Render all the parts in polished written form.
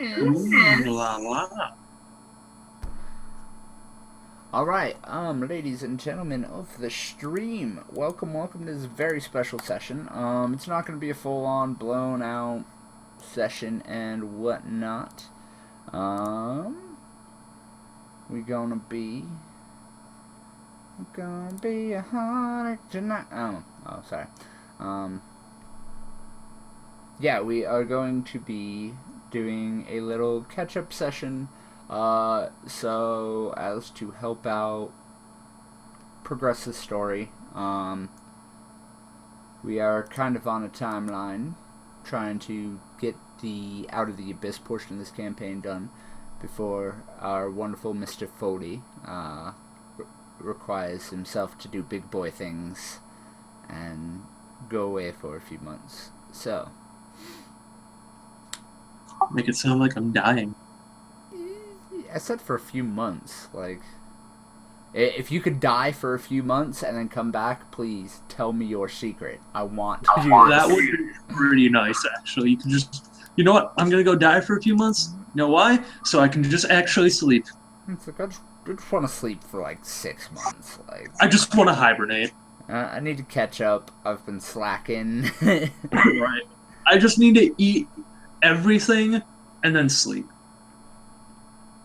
Ooh la la. Alright, ladies and gentlemen of the stream, welcome to this very special session. It's not going to be a full-on, blown-out session and whatnot. We're gonna be a hunter tonight. Oh, sorry. Yeah, we are going to be doing a little catch-up session, so as to help out progress the story. We are kind of on a timeline, trying to get the Out of the Abyss portion of this campaign done before our wonderful Mr. Foley requires himself to do big boy things and go away for a few months. So, Make it sound like I'm dying. I said for a few months. Like, if you could die for a few months and then come back, please tell me your secret. I want to do this. That would be pretty nice, actually. You can just, you know what? I'm gonna go die for a few months. You know why? So I can just actually sleep. It's like, I just want to sleep for like 6 months. Like, I just want to hibernate. I need to catch up. I've been slacking. Right. I just need to eat everything and then sleep.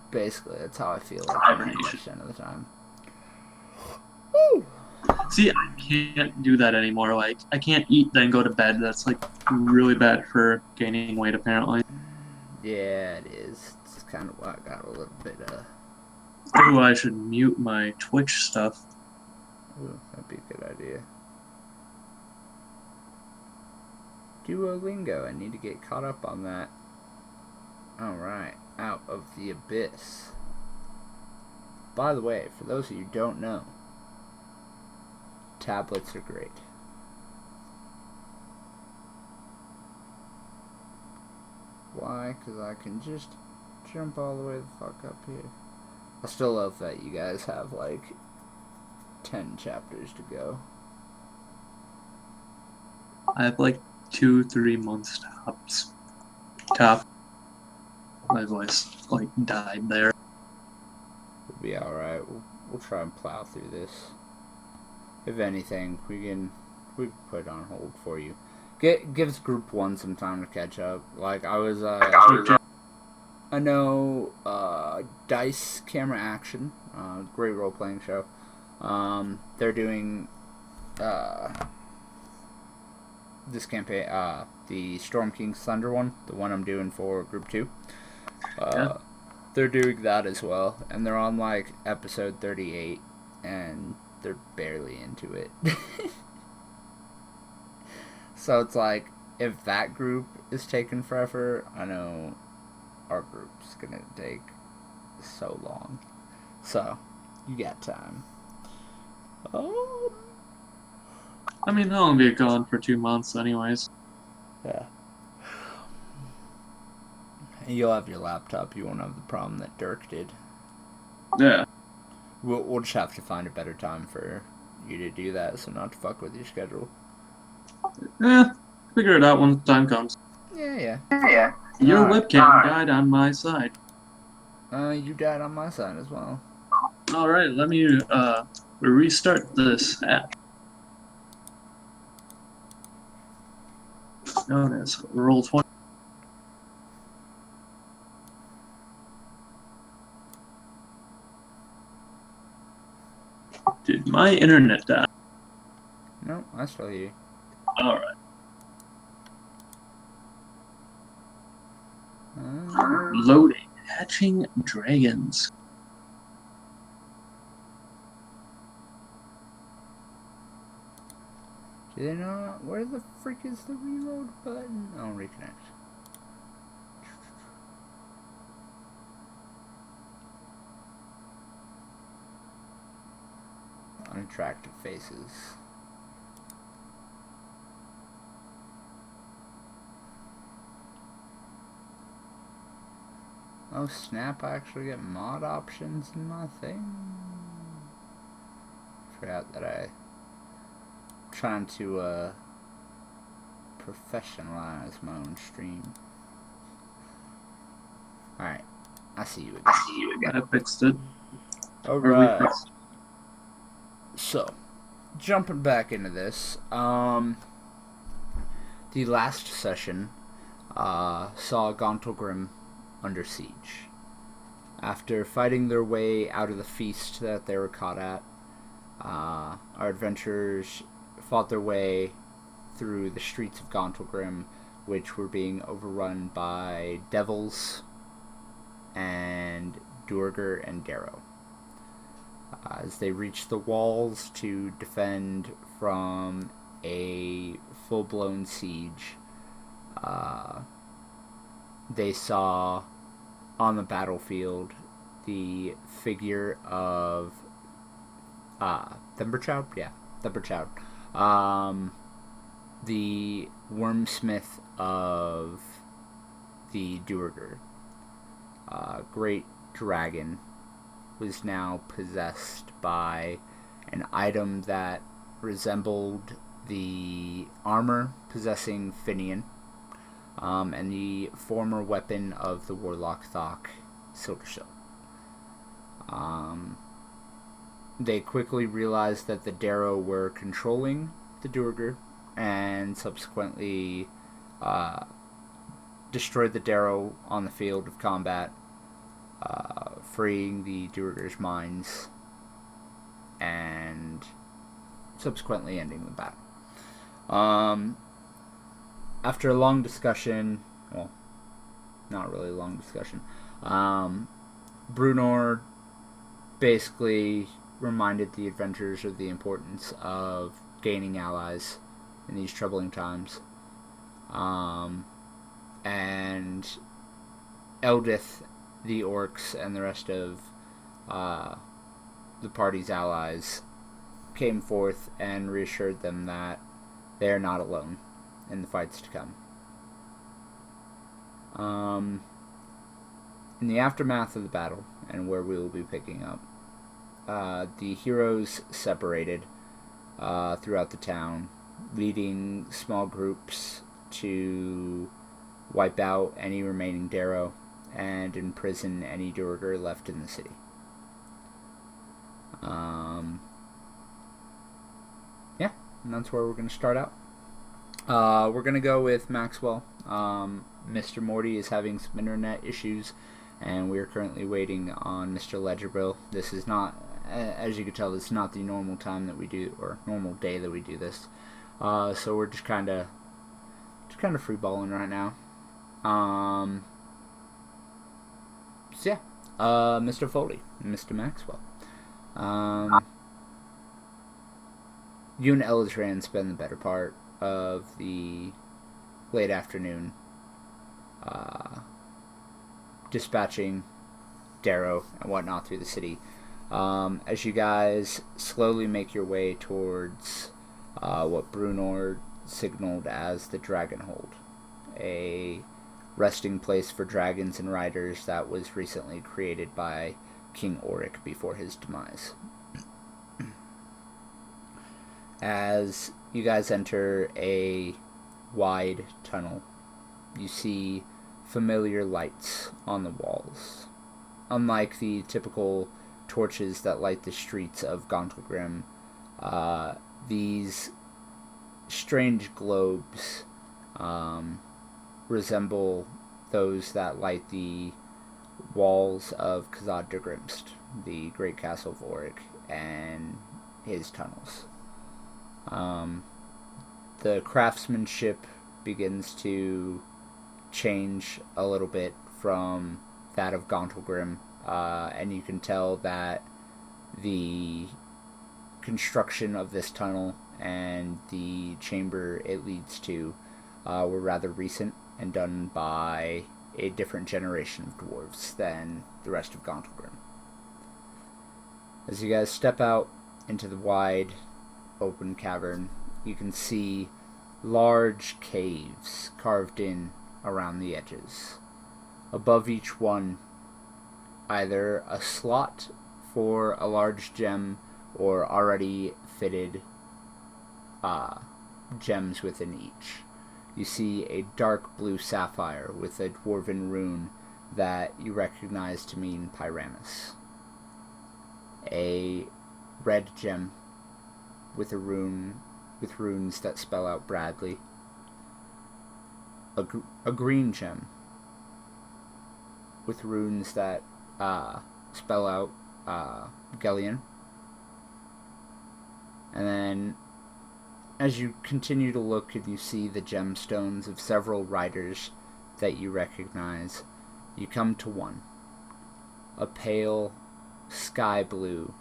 Basically, that's how I feel like Hibernation. 90% of the time. Woo! See, I can't do that anymore. Like, I can't eat then go to bed. That's like really bad for gaining weight, apparently. Yeah, it is. It's kind of why I got a little bit, Ooh, I should mute my Twitch stuff. Ooh, that'd be a good idea. Duolingo, I need to get caught up on that. Alright, Out of the Abyss. By the way, for those of you who don't know, tablets are great. Why? Because I can just jump all the way the fuck up here. I still love that you guys have like 10 chapters to go. I have like 2-3 months tops. Top. My voice like died there. We'll be alright. We'll try and plow through this. If anything, we can put it on hold for you. Gives group 1 some time to catch up. Like, I know Dice Camera Action, great role-playing show. They're doing this campaign, the Storm King's Thunder one, the one I'm doing for group 2. Yeah. They're doing that as well, and they're on like episode 38, and they're barely into it. So it's like, if that group is taking forever, I know our group's gonna take so long. So, you got time. Oh. I mean, they'll only be gone for 2 months, anyways. Yeah. And you'll have your laptop. You won't have the problem that Dirk did. Yeah. We'll just have to find a better time for you to do that, so not to fuck with your schedule. Yeah. Figure it out when the time comes. Yeah. Your Alright. webcam died on my side. You died on my side as well. Alright, let me restart this app. Known as Roll20. Did my internet die? No, I still hear you. Alright. Loading. Hatching dragons. Do they not? Where the frick is the reload button? Oh, reconnect. Unattractive faces. Oh snap, I actually get mod options in my thing. Forgot that I'm trying to professionalize my own stream. Alright. I see you again. I fixed it. Or we Alright. fixed. So, jumping back into this, the last session saw Gauntlgrim under siege. After fighting their way out of the feast that they were caught at, our adventurers fought their way through the streets of Gauntlgrim, which were being overrun by devils and Duergar and Darrow. As they reached the walls to defend from a full-blown siege, they saw on the battlefield the figure of Thumberchild? Yeah, Thumberchild. The wormsmith of the Duergar. Great dragon was now possessed by an item that resembled the armor possessing Finian, and the former weapon of the warlock Thok, Silvershield. They quickly realized that the Darrow were controlling the Duergar, and subsequently destroyed the Darrow on the field of combat, freeing the Duergar's minds, and subsequently ending the battle. After a long discussion, well, not really a long discussion, Brunor basically reminded the adventurers of the importance of gaining allies in these troubling times. And Eldith, the orcs, and the rest of the party's allies came forth and reassured them that they are not alone in the fights to come. In the aftermath of the battle, and where we will be picking up, the heroes separated throughout the town, leading small groups to wipe out any remaining Darrow and imprison any Duergar left in the city. Yeah, and that's where we're going to start out. We're going to go with Maxwell. Mr. Morty is having some internet issues, and we're currently waiting on Mr. Ledgerbill. This is not, as you can tell, this is not the normal time that we do, or normal day that we do this. So we're just kind of freeballing right now. So yeah, Mr. Foley, Mr. Maxwell. You and Elizran spend the better part of the late afternoon dispatching Darrow and whatnot through the city. As you guys slowly make your way towards what Brunor signaled as the Dragonhold, a resting place for dragons and riders that was recently created by King Auric before his demise. As you guys enter a wide tunnel, you see familiar lights on the walls. Unlike the typical torches that light the streets of Gauntlgrim, these strange globes resemble those that light the walls of Khazad Grimst, the great castle of Auric, and his tunnels. The craftsmanship begins to change a little bit from that of Gauntlgrim, and you can tell that the construction of this tunnel and the chamber it leads to were rather recent and done by a different generation of dwarves than the rest of Gauntlgrim. As you guys step out into the wide open cavern, you can see large caves carved in around the edges. Above each one, either a slot for a large gem or already fitted gems within each. You see a dark blue sapphire with a dwarven rune that you recognize to mean Pyramus. A red gem with with runes that spell out Bradley. A green gem with runes that spell out Gellion. And then, as you continue to look and you see the gemstones of several riders that you recognize, you come to one. A pale sky blue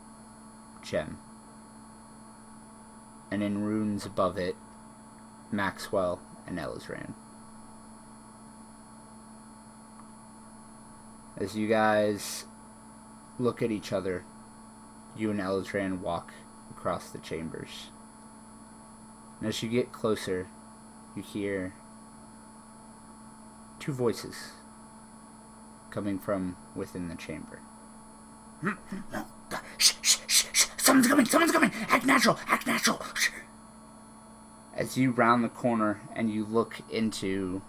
gem. And in runes above it, Maxwell and Elizran. As you guys look at each other, you and Elizran walk across the chambers. And as you get closer, you hear two voices coming from within the chamber. Shh, shh, shh, shh. Someone's coming. Act natural. Shh. As you round the corner and you look into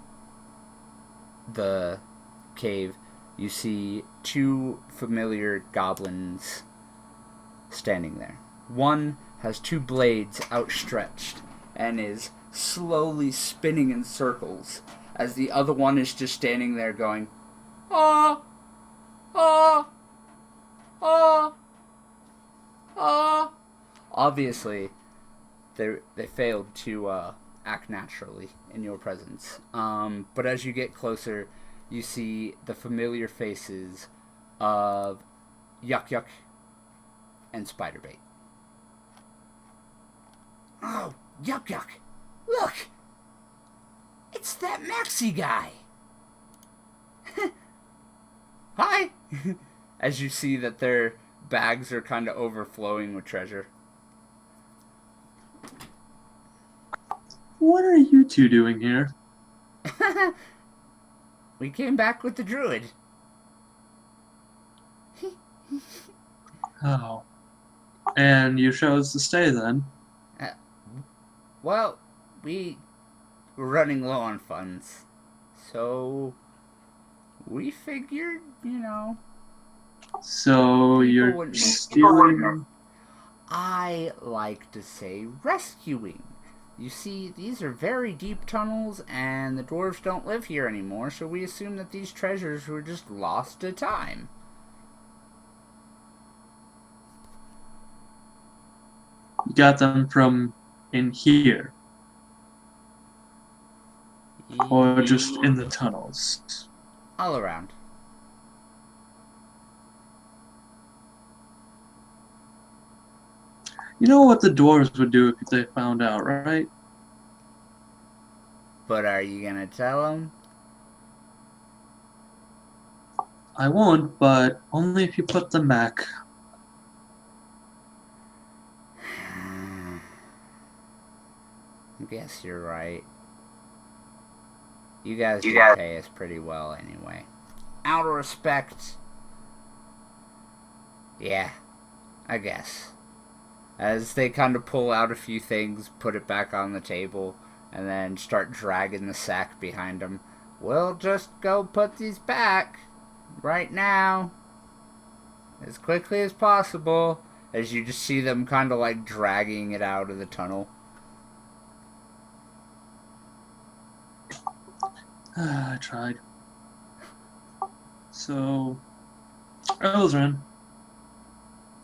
the cave, you see two familiar goblins standing there. One has two blades outstretched and is slowly spinning in circles, as the other one is just standing there going, ah, ah, ah, ah. Obviously, they failed to act naturally in your presence. But as you get closer, you see the familiar faces of Yuck Yuck and Spiderbait. Oh, Yuck. Look! It's that Maxi guy! Hi! As you see that their bags are kind of overflowing with treasure. What are you two doing here? We came back with the druid. Oh. And you chose to stay then? Well, we were running low on funds. So, we figured, So you're wouldn't- stealing... I like to say rescuing. You see, these are very deep tunnels, and the dwarves don't live here anymore, so we assume that these treasures were just lost to time. You got them from in here? Or just in the tunnels? All around. You know what the dwarves would do if they found out, right? But are you gonna tell them? I won't, but only if you put them back. I guess you're right. You guys do pay us pretty well anyway. Out of respect. Yeah, I guess. As they kind of pull out a few things, put it back on the table, and then start dragging the sack behind them. We'll just go put these back right now. As quickly as possible. As you just see them kind of like dragging it out of the tunnel. I tried. So, Elzrin.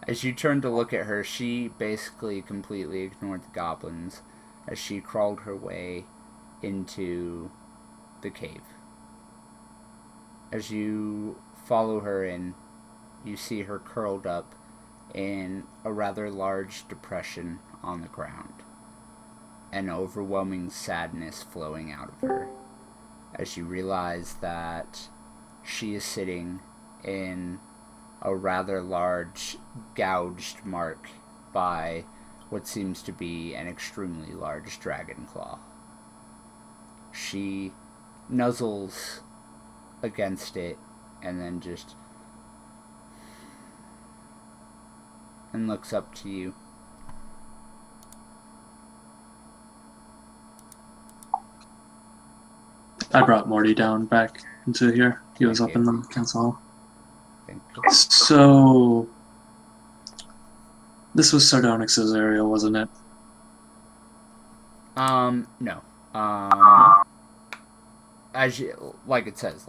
As you turn to look at her, she basically completely ignored the goblins as she crawled her way into the cave. As you follow her in, you see her curled up in a rather large depression on the ground, an overwhelming sadness flowing out of her as you realize that she is sitting in a rather large gouged mark by what seems to be an extremely large dragon claw. She nuzzles against it and then just and looks up to you. I brought Morty down back into here. He was Thank up in the council hall. Thank you. So this was Sardonyx's area, wasn't it? No. As you, like it says,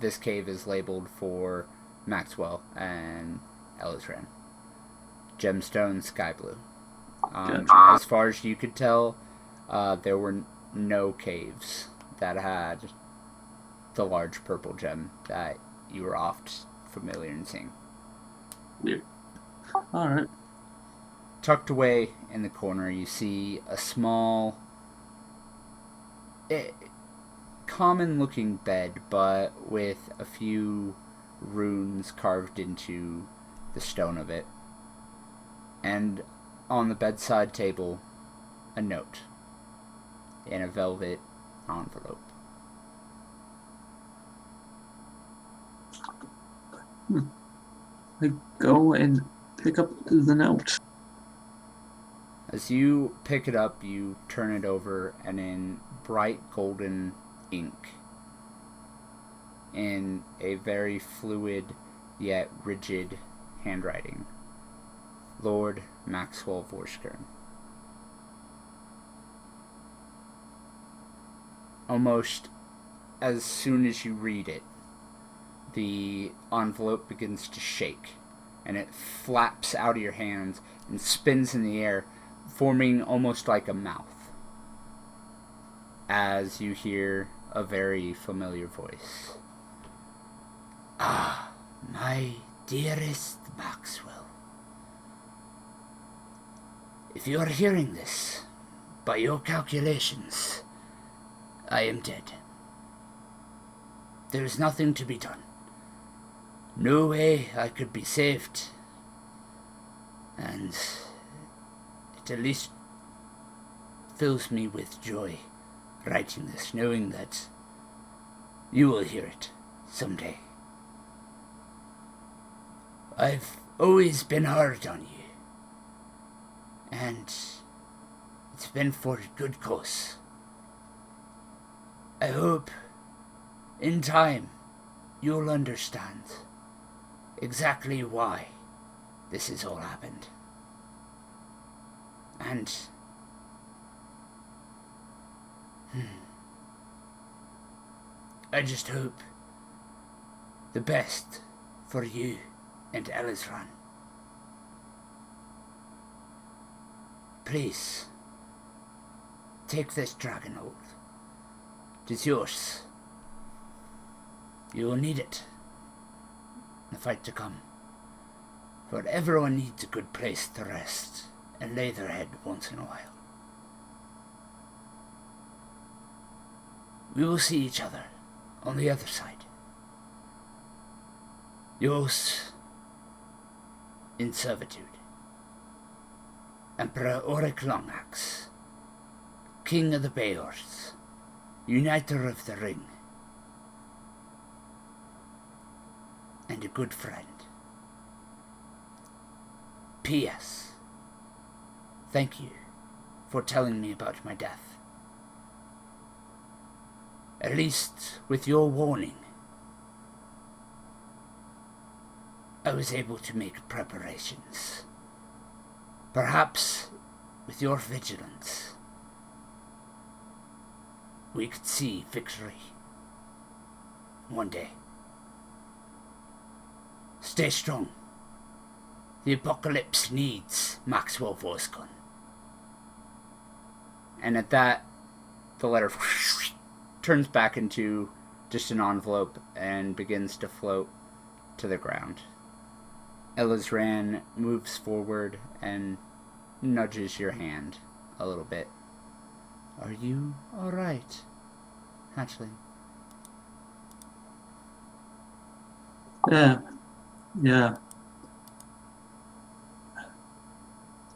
this cave is labeled for Maxwell and Elizran. Gemstone, sky blue. Gotcha. As far as you could tell, there were no caves that had the large purple gem that you were oft familiar in seeing. Weird. Alright. Tucked away in the corner, you see a small, common-looking bed, but with a few runes carved into the stone of it. And on the bedside table, a note in a velvet envelope. I go and pick up the note. As you pick it up, you turn it over, and in bright golden ink, in a very fluid yet rigid handwriting, Lord Maxwell Vorskern. Almost as soon as you read it, the envelope begins to shake, and it flaps out of your hands and spins in the air, forming almost like a mouth, as you hear a very familiar voice. Ah, my dearest Maxwell. If you are hearing this, by your calculations, I am dead. There is nothing to be done. No way I could be saved. And it at least fills me with joy writing this, knowing that you will hear it someday. I've always been hard on you, and it's been for a good cause. I hope in time you'll understand exactly why this has all happened. And I just hope the best for you and Elizran. Please, take this dragon hold. It is yours. You will need it in the fight to come. For everyone needs a good place to rest and lay their head once in a while. We will see each other on the other side. Yours in servitude, Emperor Auric Longaxe, King of the Beors, Uniter of the Ring, and a good friend. P.S. Thank you for telling me about my death. At least with your warning, I was able to make preparations. Perhaps with your vigilance, we could see victory one day. Stay strong. The apocalypse needs Maxwell Vorskern. And at that, the letter turns back into just an envelope and begins to float to the ground. Elizran moves forward and nudges your hand a little bit. Are you alright, Hatchling? Yeah.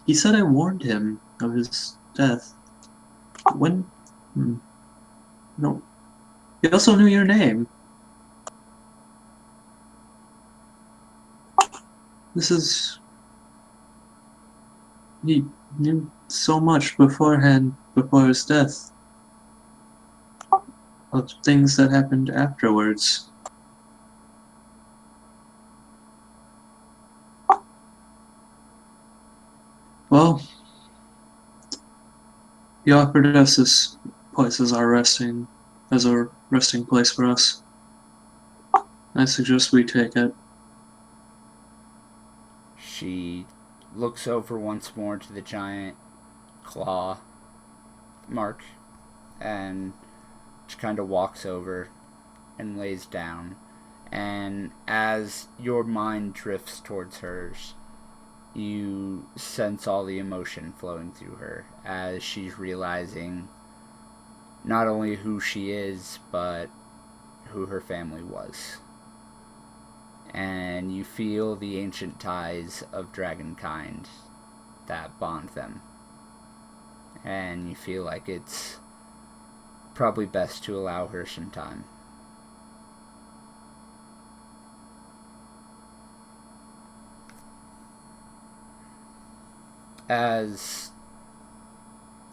He said I warned him of his death. When? No. He also knew your name. This is... He knew so much beforehand, before his death. of things that happened afterwards. Well, he offered us this place as a resting place for us. I suggest we take it. She looks over once more to the giant claw mark and just kind of walks over and lays down. And as your mind drifts towards hers, you sense all the emotion flowing through her as she's realizing not only who she is, but who her family was. And you feel the ancient ties of dragonkind that bond them. And you feel like it's probably best to allow her some time. As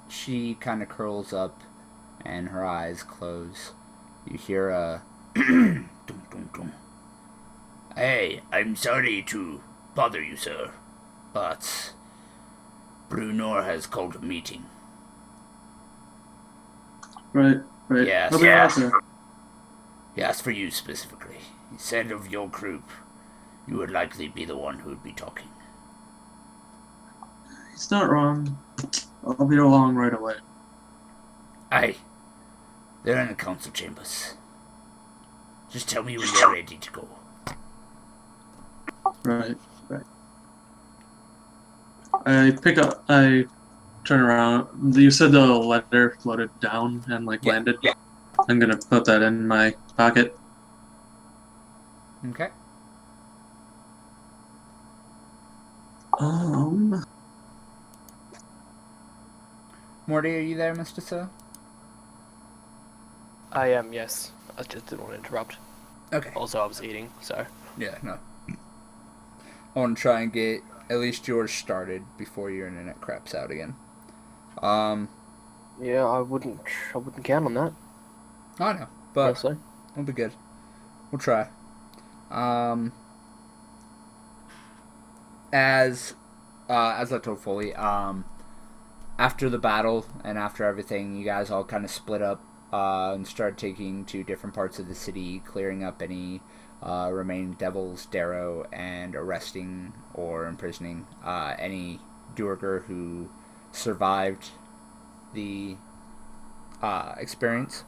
she kind of curls up and her eyes close, you hear a dum dum dum. Hey, I'm sorry to bother you, sir, but Brunor has called a meeting. Right. Yes. I'll be right there. He asked for you specifically. He said of your group, you would likely be the one who would be talking. He's not wrong. I'll be along right away. Aye. They're in the council chambers. Just tell me when you're ready to go. Right. I turn around. You said the letter floated down and landed. Yeah. I'm gonna put that in my pocket. Okay. Morty, are you there, Mr. Sir? I am, yes. I just didn't want to interrupt. Okay. Also, I was eating, so. Yeah, no. I want to try and get at least yours started before your internet craps out again. Yeah, I wouldn't count on that. I know, but Honestly. it'll be good. We'll try. As I told Foley, after the battle and after everything, you guys all kind of split up and started taking to different parts of the city, clearing up any remaining devils, Darrow, and arresting or imprisoning any Duergar who survived the experience.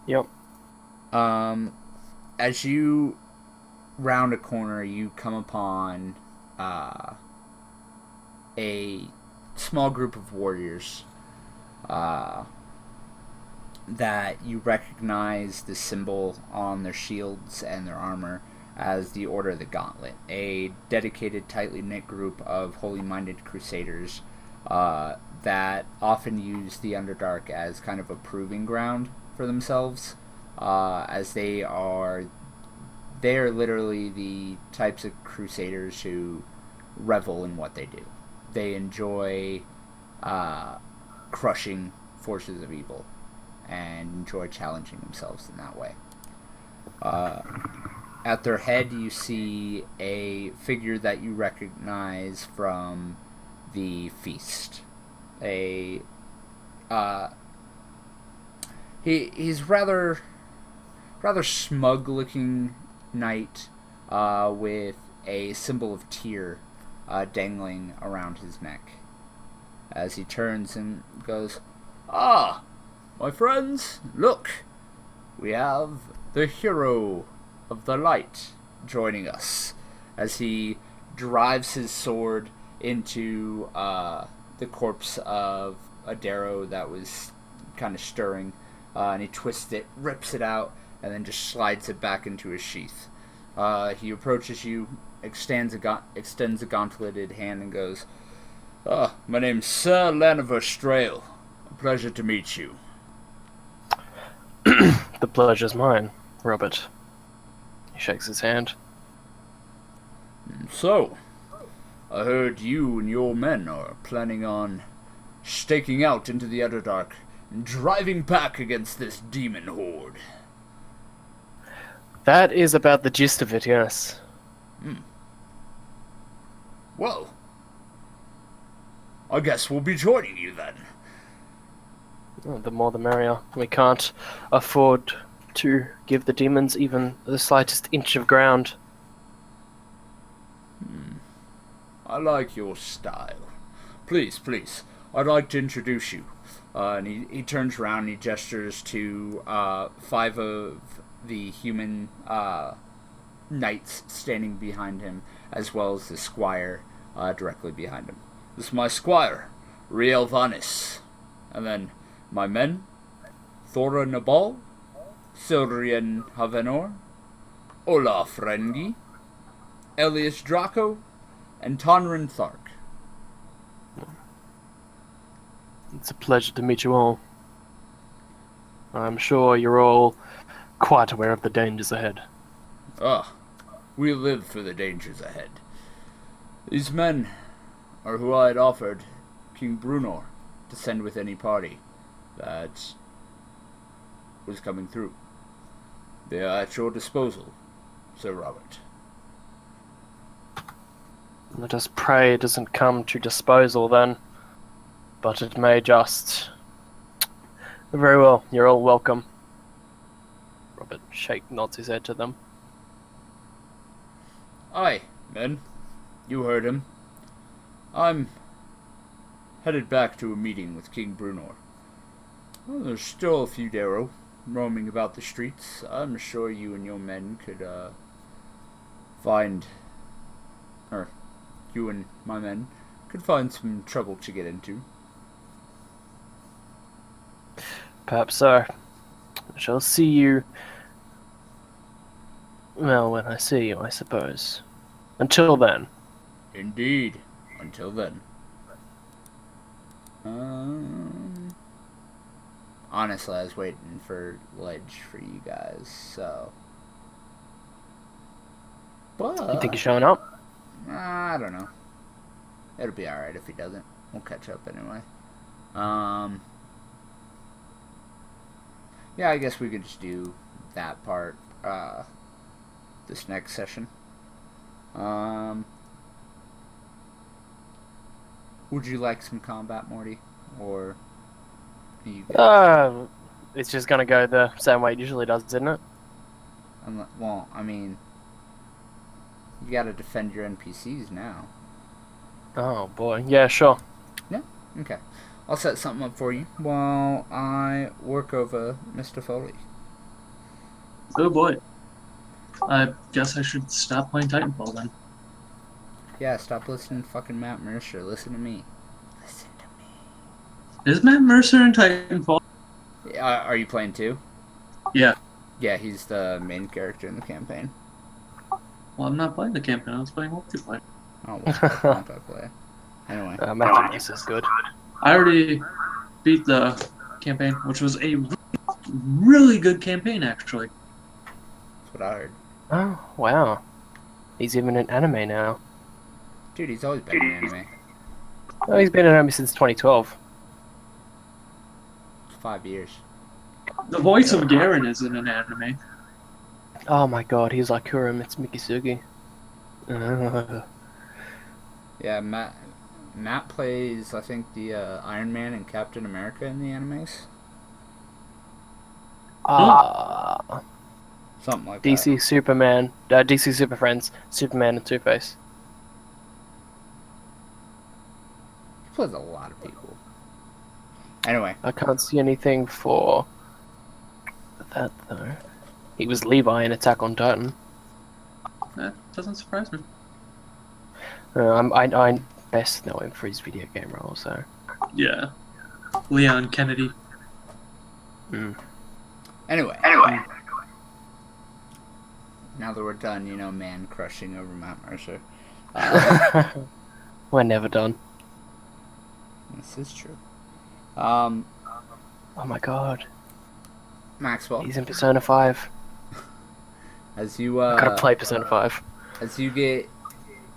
Yep. As you round a corner, you come upon a small group of warriors that you recognize the symbol on their shields and their armor as the Order of the Gauntlet, a dedicated, tightly knit group of holy-minded crusaders that often use the Underdark as kind of a proving ground for themselves, as they are literally the types of crusaders who revel in what they do. They enjoy crushing forces of evil and enjoy challenging themselves in that way. At their head, you see a figure that you recognize from the feast. He's rather smug-looking knight with a symbol of Tyr dangling around his neck. As he turns and goes, "Ah, my friends, look, we have the hero of the light joining us," as he drives his sword into the corpse of a Darrow that was kind of stirring, and he twists it, rips it out, and then just slides it back into his sheath. He approaches you, extends a gauntleted hand, and goes, "My name's Sir Laniver Strail. A pleasure to meet you." The pleasure's mine, Robert. He shakes his hand. So, I heard you and your men are planning on staking out into the Underdark and driving back against this demon horde. That is about the gist of it, yes. Well, I guess we'll be joining you then. Oh, the more the merrier. We can't afford to give the demons even the slightest inch of ground. I like your style. Please, please, I'd like to introduce you. And he turns around and he gestures to 5 of the human knights standing behind him, as well as the squire directly behind him. This is my squire, Riel Vanis. And then my men, Thora Nabal, Silrian Havenor, Olaf Rengi, Elias Draco, and Tonrin Thark. It's a pleasure to meet you all. I'm sure you're all quite aware of the dangers ahead. We live for the dangers ahead. These men are who I had offered King Brunor to send with any party that was coming through. They are at your disposal, Sir Robert. Let us pray it doesn't come to disposal then. But it may just... Very well, you're all welcome. Robert nods his head to them. Aye, men. You heard him. I'm headed back to a meeting with King Brunor. Well, there's still a few Darrow roaming about the streets. I'm sure you and your men could find... Or, you and my men could find some trouble to get into. Perhaps so. I shall see you... Well, when I see you, I suppose. Until then. Indeed. Until then. Honestly, I was waiting for Ledge for you guys, so... But... You think he's showing up? I don't know. It'll be alright if he doesn't. We'll catch up anyway. Yeah, I guess we could just do that part, this next session. Would you like some combat, Morty? Or... you guys? It's just gonna go the same way it usually does, isn't it? Well, I mean... You gotta defend your NPCs now. Oh boy, yeah, sure. Yeah? Okay. I'll set something up for you while I work over Mr. Foley. Oh boy. I guess I should stop playing Titanfall then. Yeah, stop listening to fucking Matt Mercer. Listen to me. Listen to me. Is Matt Mercer in Titanfall? Are you playing too? Yeah. Yeah, he's the main character in the campaign. Well, I'm not playing the campaign, I was playing multiplayer. Oh, what's multiplayer? Anyway. Matthew is good. I already beat the campaign, which was a really good campaign, actually. That's what I heard. Oh, wow. He's even in anime now. Dude, he's always been in anime. Oh, he's been in anime since 2012. 5 years. The voice of Garen is in an anime. Oh my god, he's like Kurum, it's Mikisugi. Yeah, Matt plays, I think, the Iron Man and Captain America in the animes. Something like DC that. Superman, DC Super Friends, Superman and Two-Face. He plays a lot of people. Anyway. I can't see anything for that though. He was Levi in Attack on Titan. That doesn't surprise me. I best know him for his video game role, so. Yeah. Leon Kennedy. Anyway. Now that we're done, man crushing over Matt Mercer. We're never done. This is true. Oh my god. Maxwell. He's in Persona 5. As you I gotta play Persona 5. As you get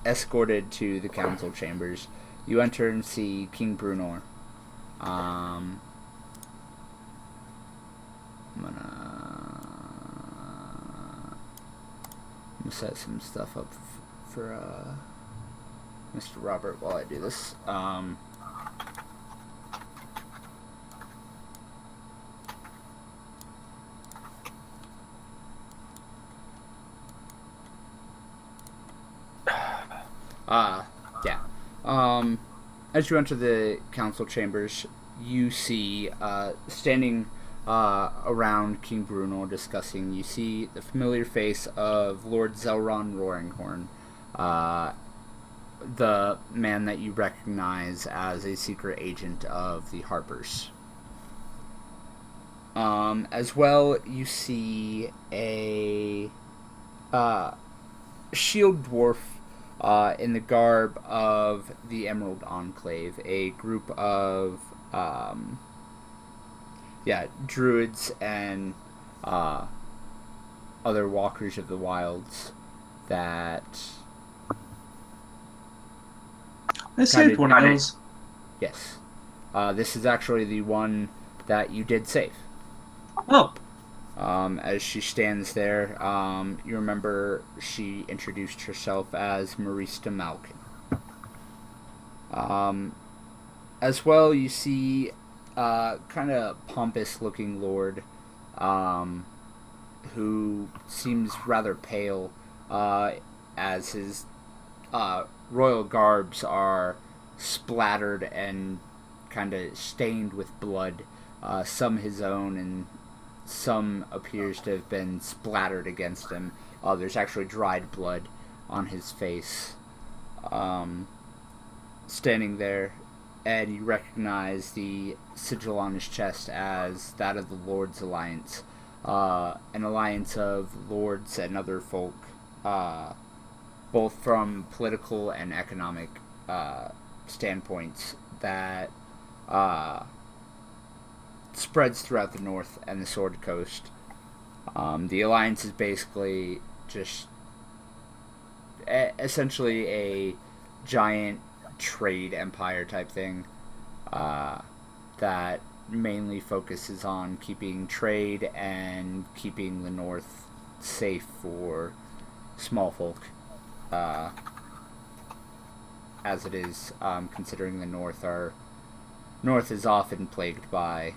escorted to the council chambers, you enter and see King Brunor. I'm gonna set some stuff up for Mr. Robert while I do this. Yeah. As you enter the council chambers, you see, standing around King Brunel discussing, you see the familiar face of Lord Zelron Roaringhorn, the man that you recognize as a secret agent of the Harpers. As well, you see a shield dwarf in the garb of the Emerald Enclave, a group of druids and other walkers of the wilds that I saved one of those. Yes. This is actually the one that you did save. Oh. As she stands there, you remember she introduced herself as Marista Malkin. As well, you see kind of pompous-looking lord who seems rather pale as his royal garbs are splattered and kind of stained with blood, some his own and some appears to have been splattered against him. There's actually dried blood on his face. Standing there, and you recognize the sigil on his chest as that of the Lord's Alliance. An alliance of lords and other folk, both from political and economic standpoints, that spreads throughout the north and the Sword Coast. The alliance is basically just essentially a giant trade empire type thing that mainly focuses on keeping trade and keeping the north safe for small folk, as it is, considering the north is often plagued by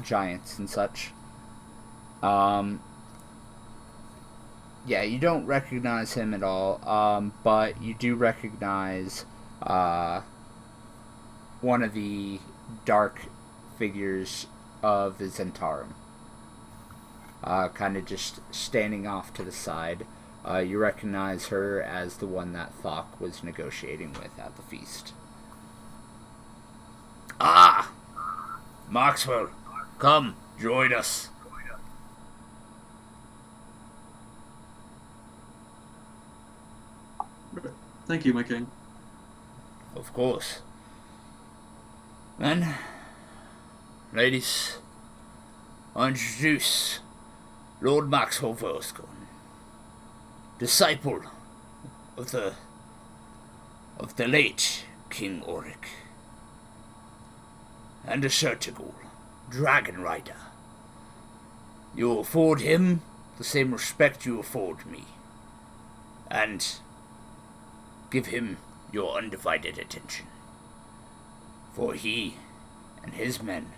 giants and such. You don't recognize him at all, but you do recognize one of the dark figures of the Zentarum, kind of just standing off to the side. You recognize her as the one that Thok was negotiating with at the feast. Ah! Maxwell, come, join us. Thank you, my king. Of course. Then, ladies, I introduce Lord Maxwell Verscon, disciple of the late King Auric, and a Shurtagul, Dragon Rider. You afford him the same respect you afford me, and give him your undivided attention, for he and his men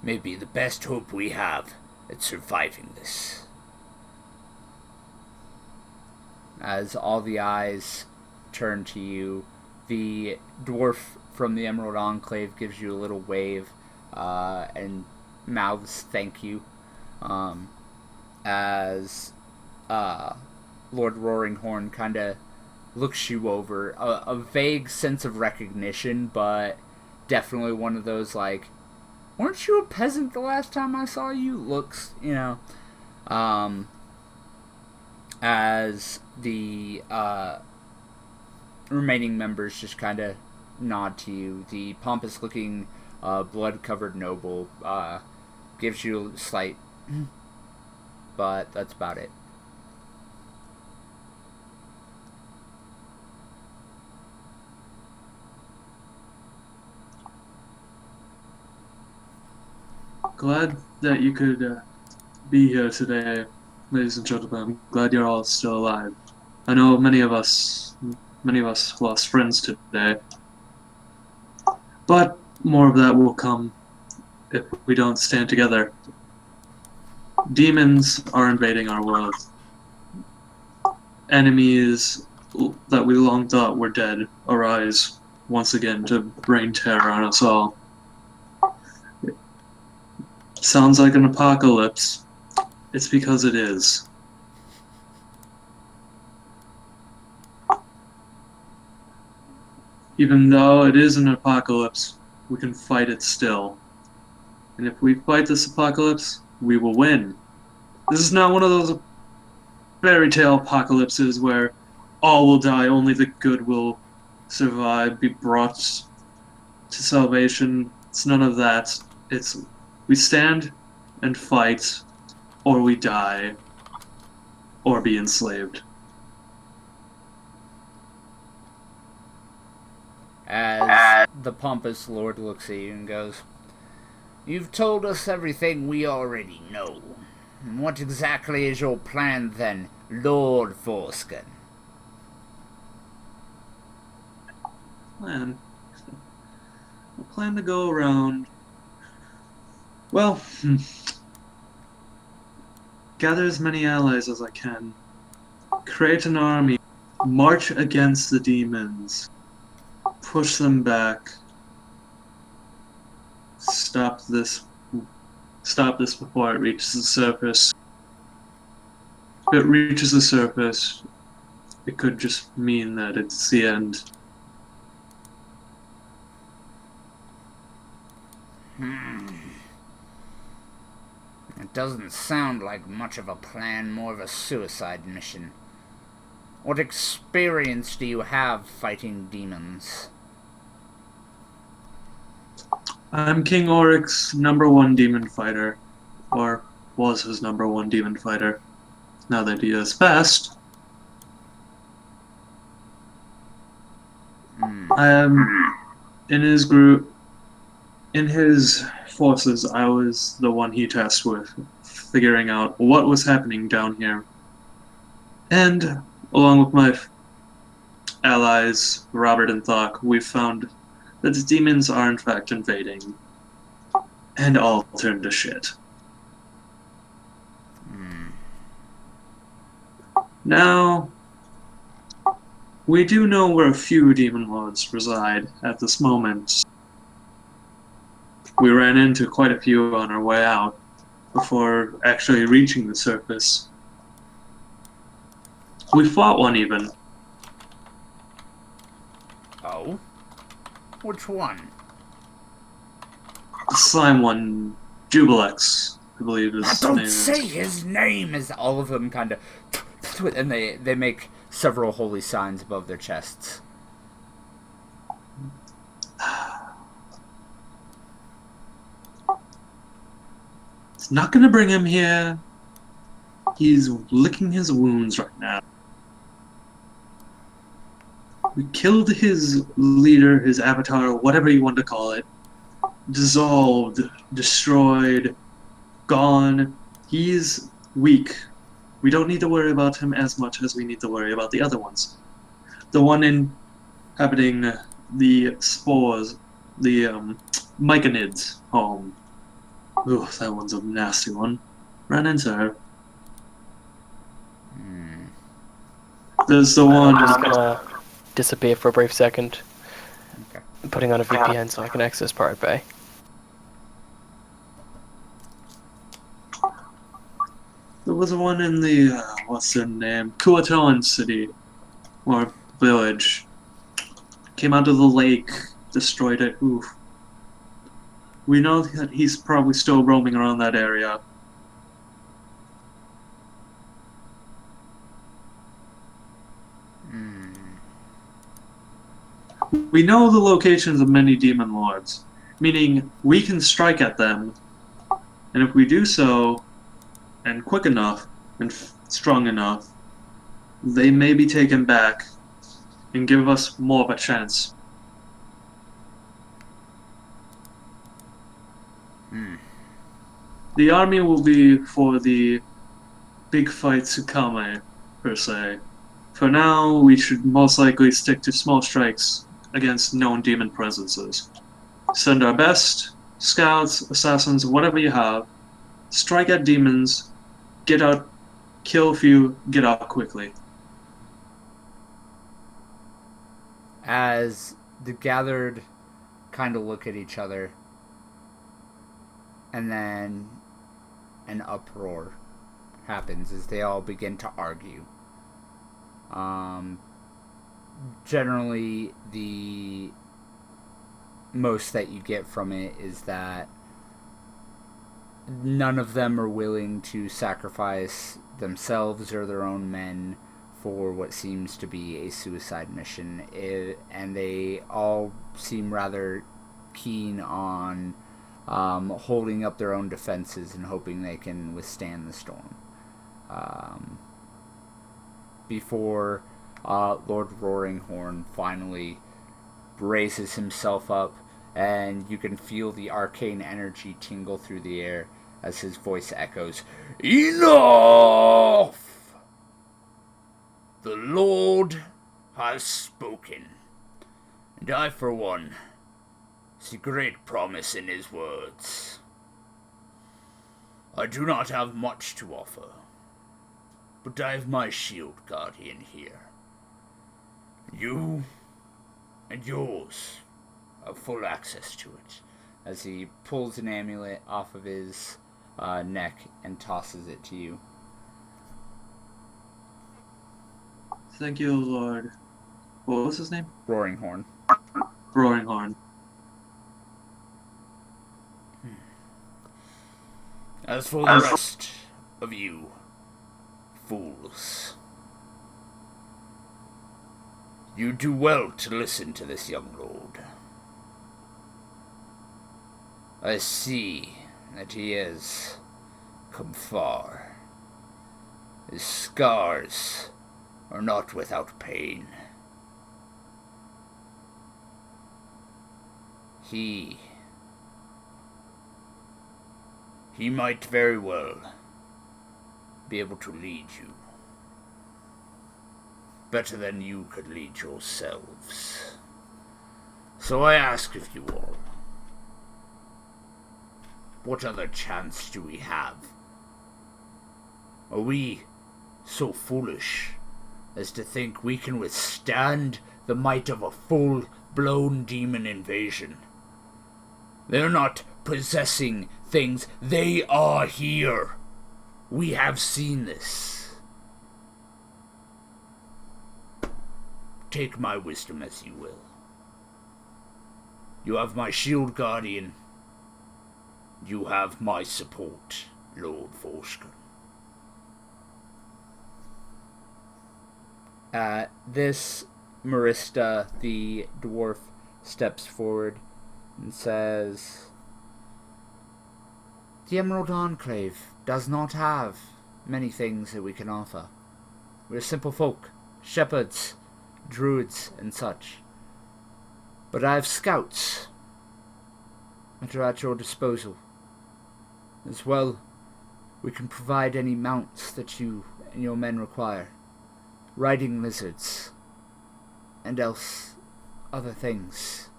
may be the best hope we have at surviving this. As all the eyes turn to you, the dwarf from the Emerald Enclave gives you a little wave and mouths thank you, as Lord Roaringhorn kind of looks you over, a vague sense of recognition, but definitely one of those, like, weren't you a peasant the last time I saw you? Looks, as the remaining members just kind of nod to you. The pompous-looking, blood-covered noble gives you a slight, but that's about it. Glad that you could be here today, ladies and gentlemen. I'm glad you're all still alive. I know many of us lost friends today, but more of that will come if we don't stand together. Demons are invading our world. Enemies that we long thought were dead arise once again to rain terror on us all. It sounds like an apocalypse. It's because it is. Even though it is an apocalypse, we can fight it still. And if we fight this apocalypse, we will win. This is not one of those fairy tale apocalypses where all will die, only the good will survive, be brought to salvation. It's none of that. It's we stand and fight, or we die, or be enslaved. As the pompous lord looks at you and goes, "You've told us everything we already know. What exactly is your plan then, Lord Forskin?" Plan. I plan to go around. Well, gather as many allies as I can. Create an army. March against the demons. Push them back. Stop this before it reaches the surface. If it reaches the surface, it could just mean that it's the end. It doesn't sound like much of a plan, more of a suicide mission. What experience do you have fighting demons? I'm King Oryx's #1 demon fighter, or was his #1 demon fighter. Now that he has passed, I am in his group, in his forces. I was the one he tasked with figuring out what was happening down here, and along with my allies, Robert and Thok, we found that the demons are in fact invading, and all turned to shit. Now, we do know where a few demon lords reside at this moment. We ran into quite a few on our way out before actually reaching the surface. We fought one even. Oh? Which one? The slime one, Jubilex, I believe his name Don't is. say his name! As all of them kind of... And they make several holy signs above their chests. It's not gonna bring him here. He's licking his wounds right now. We killed his leader, his avatar, whatever you want to call it. Dissolved, destroyed, gone. He's weak. We don't need to worry about him as much as we need to worry about the other ones. The one inhabiting the spores, the myconids home. Ooh, that one's a nasty one. Ran into her. There's the one. I'm just gonna disappear for a brief second. Okay. I'm putting on a VPN so I can access Pirate Bay. There was one in the what's their name? Kuatoan city or village. Came out of the lake, destroyed it. Oof. We know that he's probably still roaming around that area. We know the locations of many demon lords, meaning we can strike at them, and if we do so, and quick enough, and strong enough, they may be taken back and give us more of a chance. The army will be for the big fight to come, per se. For now, we should most likely stick to small strikes against known demon presences. Send our best, scouts, assassins, whatever you have, strike at demons, get out, kill a few, get out quickly. As the gathered kind of look at each other, and then an uproar happens as they all begin to argue. Generally, the most that you get from it is that none of them are willing to sacrifice themselves or their own men for what seems to be a suicide mission, and they all seem rather keen on holding up their own defenses and hoping they can withstand the storm. Before Lord Roaringhorn finally raises himself up, and you can feel the arcane energy tingle through the air as his voice echoes, "Enough! The Lord has spoken, and I, for one, see great promise in his words. I do not have much to offer, but I have my shield guardian here. You and yours have full access to it," as he pulls an amulet off of his neck and tosses it to you. Thank you, Lord. What was his name? Roaringhorn. Roaringhorn. As for the rest of you fools, you do well to listen to this young lord. I see that he has come far. His scars are not without pain. He might very well be able to lead you better than you could lead yourselves. So I ask of you all, what other chance do we have? Are we so foolish as to think we can withstand the might of a full-blown demon invasion? They're not possessing things, they are here. We have seen this. Take my wisdom as you will. You have my shield guardian. You have my support, Lord Vorskan. At this, Marista, the dwarf, steps forward and says, "The Emerald Enclave does not have many things that we can offer. We're simple folk, shepherds, druids, and such. But I have scouts that are at your disposal. As well, we can provide any mounts that you and your men require. Riding lizards, and other things."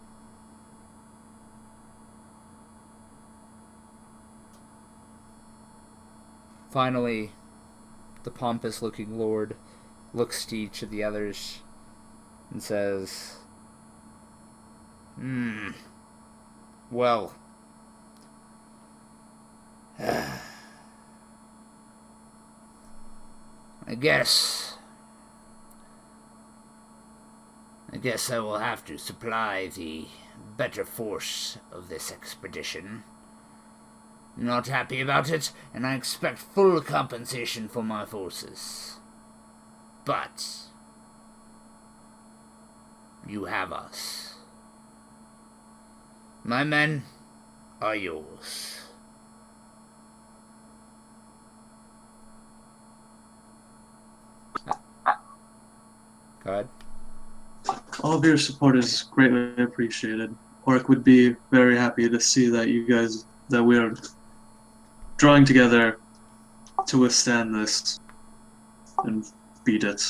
Finally, the pompous-looking lord looks to each of the others and says, Well, I guess I will have to supply the better force of this expedition. I'm not happy about it, and I expect full compensation for my forces. But you have us. My men are yours. Go ahead. All of your support is greatly appreciated. Orc would be very happy to see that you guys, that we're drawing together to withstand this and beat it.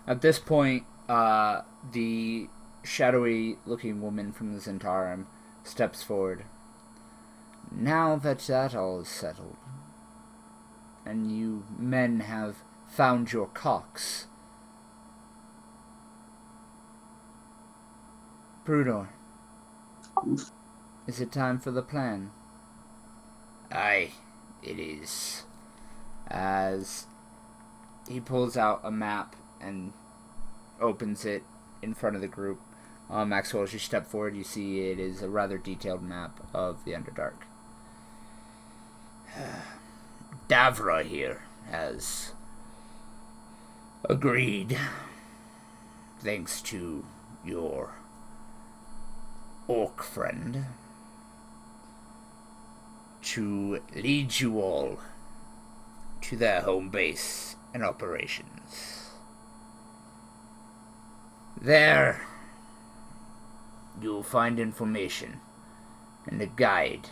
At this point, the shadowy-looking woman from the Zentarum steps forward. Now that all is settled, and you men have found your cocks, Brunor, is it time for the plan? Aye, it is. As he pulls out a map and opens it in front of the group. Maxwell, as you step forward, you see it is a rather detailed map of the Underdark. Davra here has agreed, thanks to your orc friend, to lead you all to their home base and operations. There, you'll find information and a guide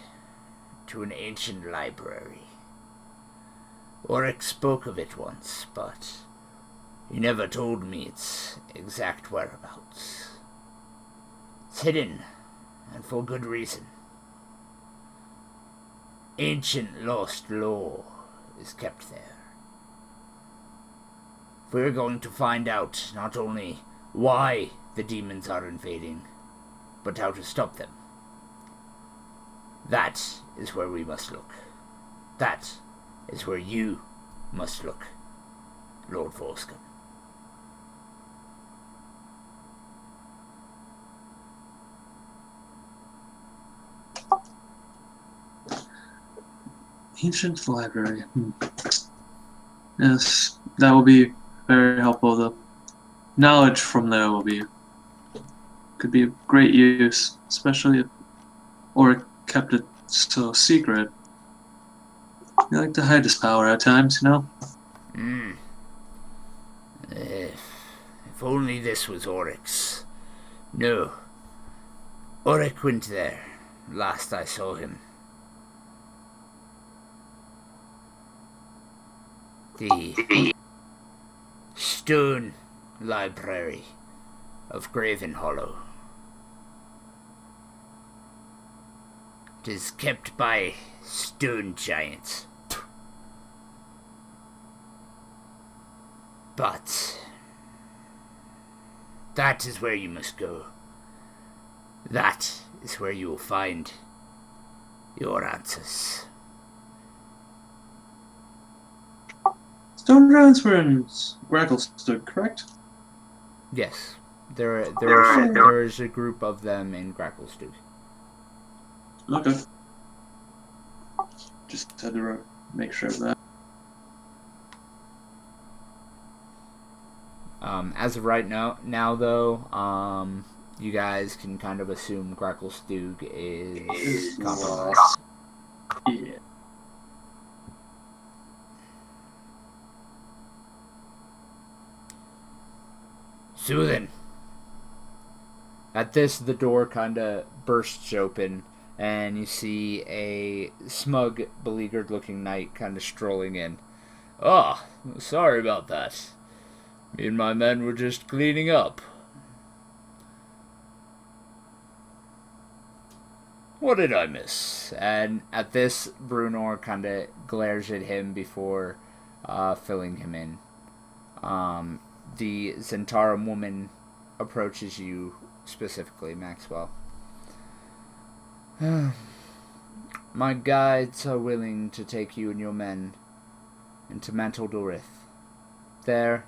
to an ancient library. Oryx spoke of it once, but he never told me its exact whereabouts. It's hidden, and for good reason. Ancient lost lore is kept there. We're going to find out not only why the demons are invading, but how to stop them. That is where we must look. That is where you must look, Lord Volscombe. Ancient library. Yes, that will be very helpful. The knowledge from there could be of great use, especially if Oric kept it so secret. He liked to hide his power at times, you know? If only this was Oryx. No. Oryx went there, last I saw him. The stone library of Graven Hollow. It is kept by stone giants. But that is where you must go. That is where you will find your answers. Stone Giants were in Gracklestone, correct? Yes, there is a group of them in Gracklestone. Okay. Just had to make sure of that. As of right now though, you guys can kind of assume Gracklestone is compromised. Yeah. So then, at this, the door kind of bursts open, and you see a smug, beleaguered-looking knight kind of strolling in. Oh, sorry about that. Me and my men were just cleaning up. What did I miss? And at this, Brunor kind of glares at him before filling him in. The Zentarum woman approaches you specifically, Maxwell. My guides are willing to take you and your men into Mantle Dorith. There,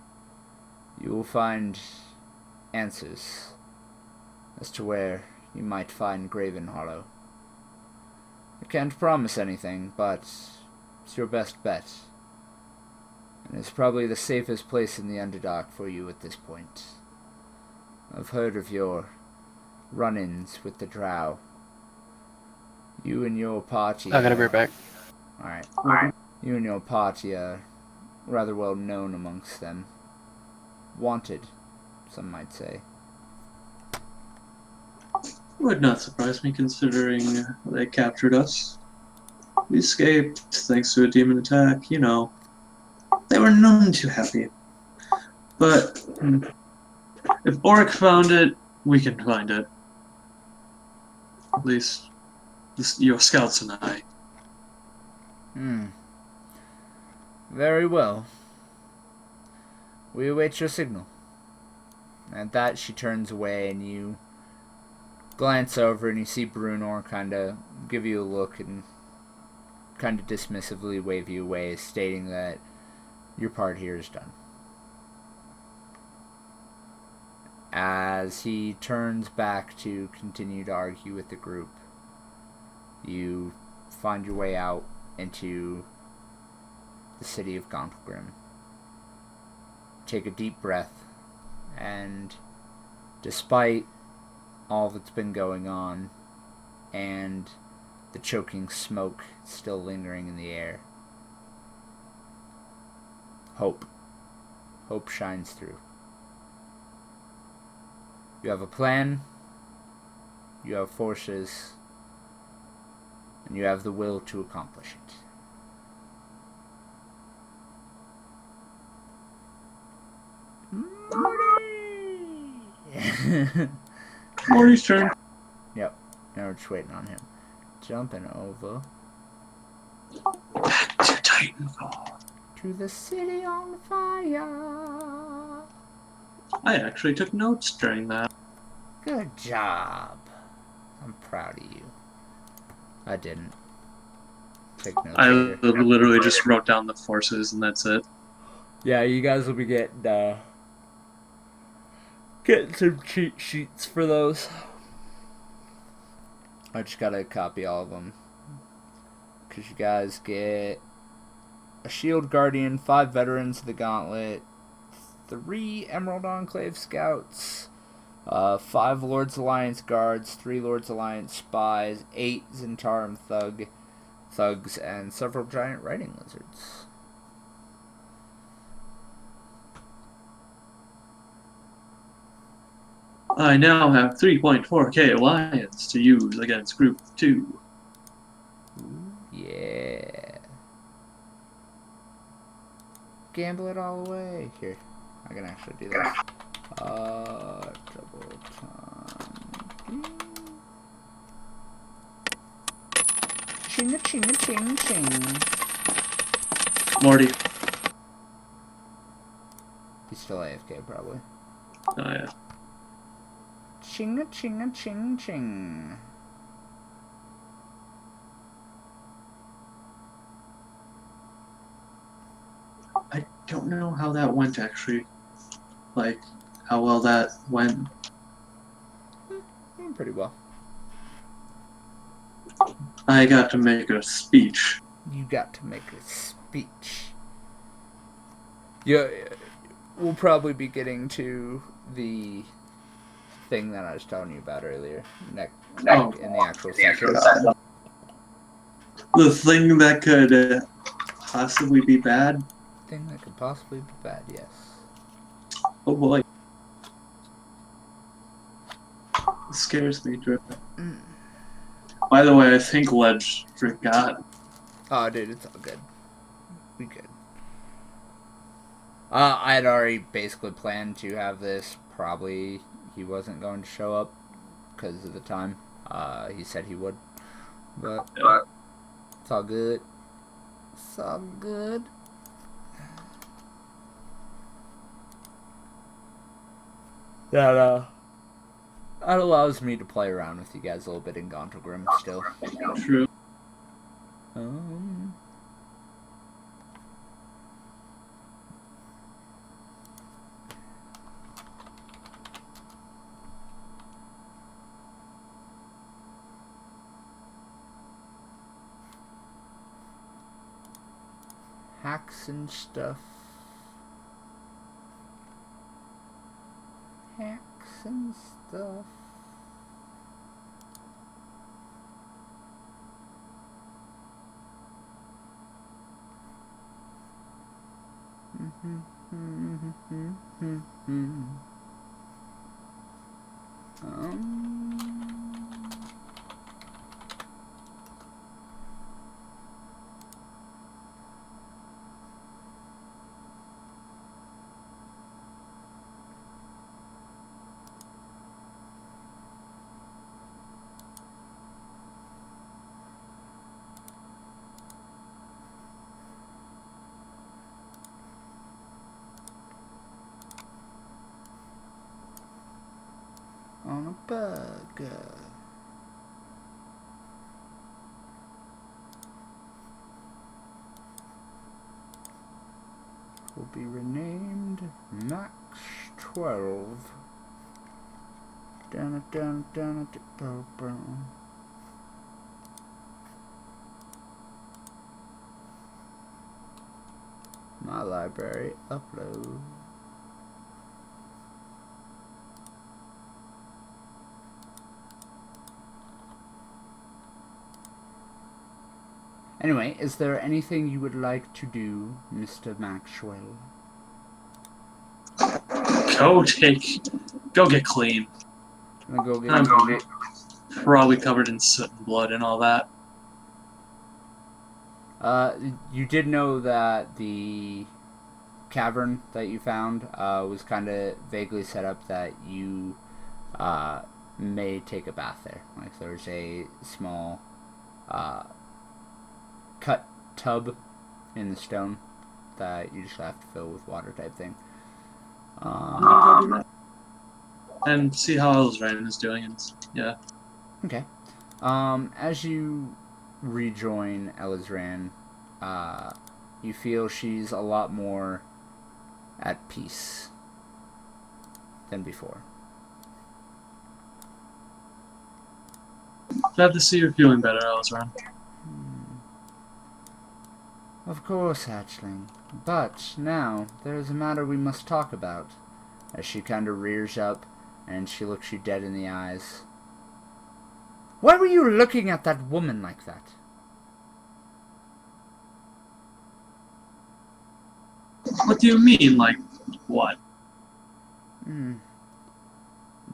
you will find answers as to where you might find Graven Hollow. I can't promise anything, but it's your best bet. And it's probably the safest place in the Underdark for you at this point. I've heard of your run-ins with the Drow. You and your party... I'm gonna be right back. Alright. You and your party are rather well known amongst them. Wanted, some might say. Would not surprise me considering they captured us. We escaped thanks to a demon attack, you know. They were none too happy. But if Oric found it, we can find it. At least your scouts and I. Very well. We await your signal. At that, she turns away, and you glance over, and you see Brunor kind of give you a look and kind of dismissively wave you away, stating that your part here is done. As he turns back to continue to argue with the group, you find your way out into the city of Gauntlegrim. Take a deep breath, and despite all that's been going on and the choking smoke still lingering in the air, hope shines through. You have a plan, you have forces, and you have the will to accomplish it. Marty! Morty's turn. Yep, now we're just waiting on him. Jumping over Back to Titanfall. to the city on fire. I actually took notes during that. Good job. I'm proud of you. I didn't. Take notes I later. literally just wrote down the forces and that's it. Yeah, you guys will be getting some cheat sheets for those. I just gotta copy all of them. Because you guys get a Shield Guardian, 5 Veterans of the Gauntlet, 3 Emerald Enclave Scouts, 5 Lords Alliance Guards, 3 Lords Alliance Spies, 8 Zentarum Thugs, and several Giant Riding Lizards. I now have 3.4k alliance to use against Group 2. Yeah. Gamble it all away. Here, I can actually do this. Double time. Ching a ching a ching ching. Morty. He's still AFK probably. Oh yeah. Ching a ching a ching ching. I don't know how that went actually. Like, how well that went. Pretty well. I got to make a speech. You got to make a speech. Yeah, we'll probably be getting to the thing that I was telling you about earlier next in the actual session. The thing that could possibly be bad. Thing that could possibly be bad, yes. Oh boy. It scares me, Drip. By the way, I think Ledge forgot. Oh, dude, it's all good. We good. I had already basically planned to have this. Probably he wasn't going to show up because of the time. He said he would. But it's all good. It's all good. That allows me to play around with you guys a little bit in Gauntlegrim still. True. Hacks and stuff. Hacks and stuff. burger. Will be renamed Max 12. Down, down, down, down. My library upload. Anyway, is there anything you would like to do, Mr. Maxwell? Go get clean. Gonna go get I'm probably covered in soot and blood and all that. You did know that the cavern that you found was kind of vaguely set up that you may take a bath there. Like there's a small cut tub in the stone that you just have to fill with water type thing. I'm gonna go do that. And see how Elzran is doing. And, yeah. Okay. As you rejoin Elizran, you feel she's a lot more at peace than before. Glad to see you're feeling better, Elzran. Of course, Hatchling. But now, there is a matter we must talk about. As she kind of rears up, and she looks you dead in the eyes. Why were you looking at that woman like that? What do you mean, like, what?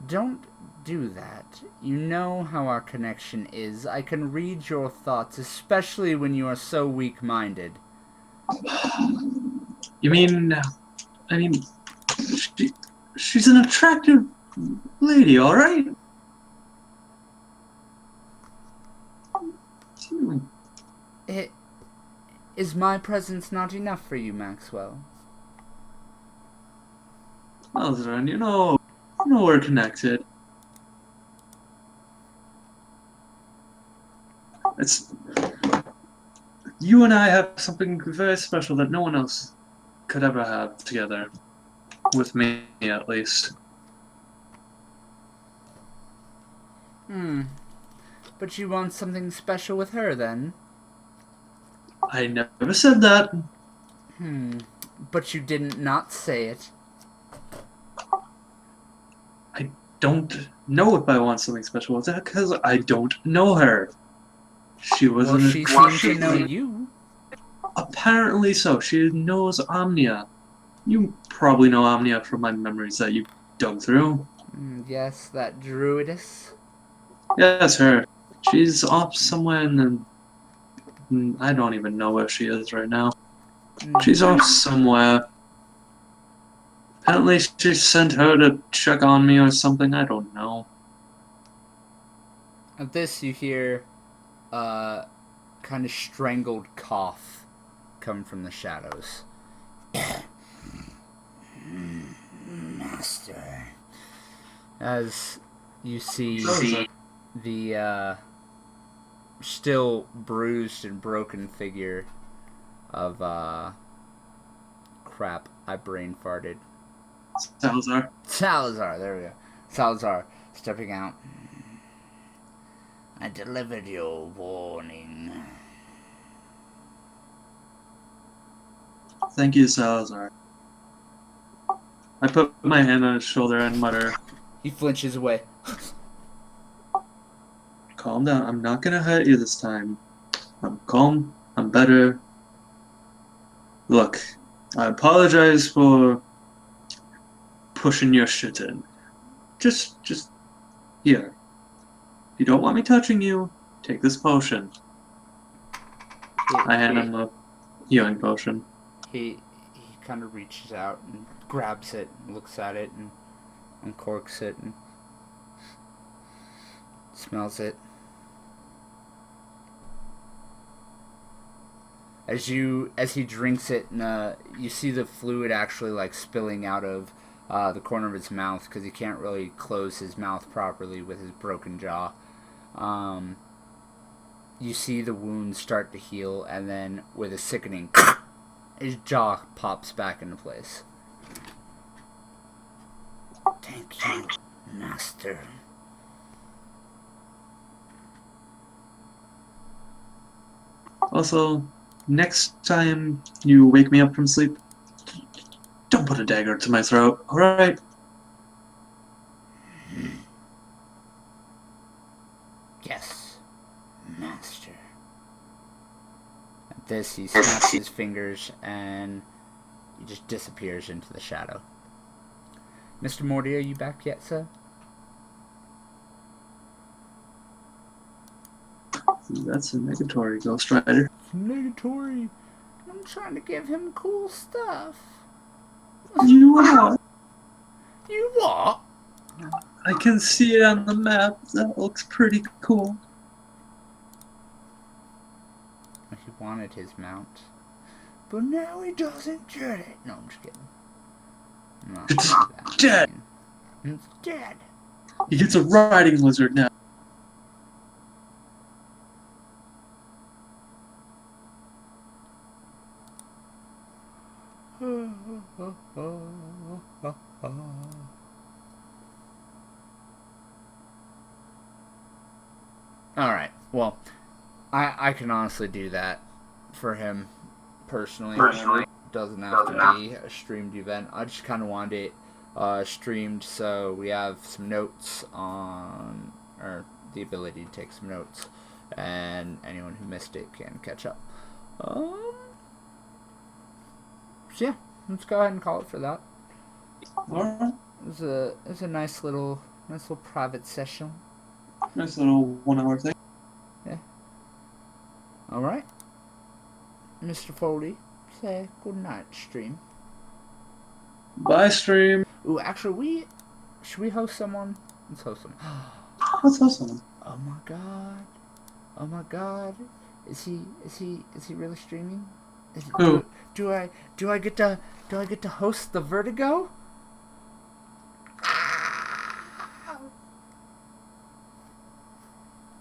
Don't do that. You know how our connection is. I can read your thoughts, especially when you are so weak-minded. You mean, she's an attractive lady, alright? Is my presence not enough for you, Maxwell? Elzran, you know we're connected. You and I have something very special that no one else could ever have together. With me, at least. But you want something special with her, then? I never said that. But you didn't not say it. I don't know if I want something special with that, because I don't know her. She wasn't. Well, she seemed to know you. Apparently so. She knows Omnia. You probably know Omnia from my memories that you dug through. Yes, that druidess. Yes, her. She's off somewhere in the... I don't even know where she is right now. She's off somewhere. Apparently she sent her to check on me or something. I don't know. At this, you hear a kind of strangled cough come from the shadows. Master. As you see the still bruised and broken figure of crap, I brain farted. Salazar, there we go. Salazar stepping out. I delivered your warning. Thank you, Salazar. I put my hand on his shoulder and mutter, He flinches away. calm down. I'm not gonna hurt you this time. I'm calm. I'm better. Look, I apologize for pushing your shit in. Just here. If you don't want me touching you, take this potion. I hand him a healing potion. He kind of reaches out and grabs it, and looks at it, and uncorks it, and smells it. As he drinks it, and you see the fluid actually like spilling out of the corner of his mouth because he can't really close his mouth properly with his broken jaw. You see the wound start to heal, and then with a sickening, his jaw pops back into place. Thank you, Master. Also, next time you wake me up from sleep, don't put a dagger to my throat, alright? Yes, Master. At this, he snaps his fingers, and he just disappears into the shadow. Mr. Morty, are you back yet, sir? That's a negatory, Ghost Rider. Negatory. I'm trying to give him cool stuff. You are. You what? I can see it on the map. That looks pretty cool. He wanted his mount. But now he doesn't get it. No, I'm just kidding. No, It's that. dead. It's dead. He gets a riding lizard now. Alright, well, I can honestly do that for him personally. It doesn't have to be a streamed event. I just kind of wanted it streamed so we have some notes on, or the ability to take some notes, and anyone who missed it can catch up. So yeah, let's go ahead and call it for that. Alright. It was a nice little private session. Nice little 1 hour thing. Yeah. Alright. Mr. Foley, say good night, stream. Bye, stream. Ooh, actually, should we host someone? Let's host someone. What's awesome? Oh my god. Oh my god. Is he really streaming? Who? Do I get to host the Vertigo?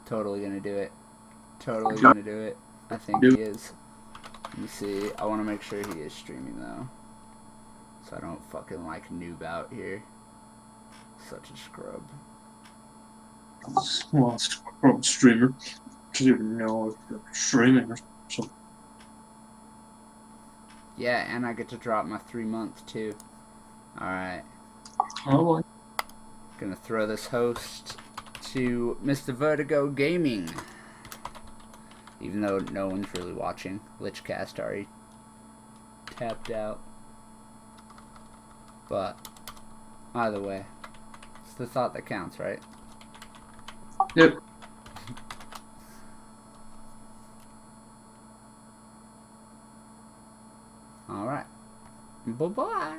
Totally gonna do it. Totally gonna do it. I think he is. Let me see. I want to make sure he is streaming though, so I don't fucking like noob out here. Such a scrub. Well, scrub streamer. Didn't even know if you're streaming or something. Yeah, and I get to drop my 3 month too. Alright. Oh boy. Gonna throw this host to Mr. Vertigo Gaming. Even though no one's really watching. Lichcast already tapped out. But, either way, it's the thought that counts, right? Yep. Alright. Bye-bye.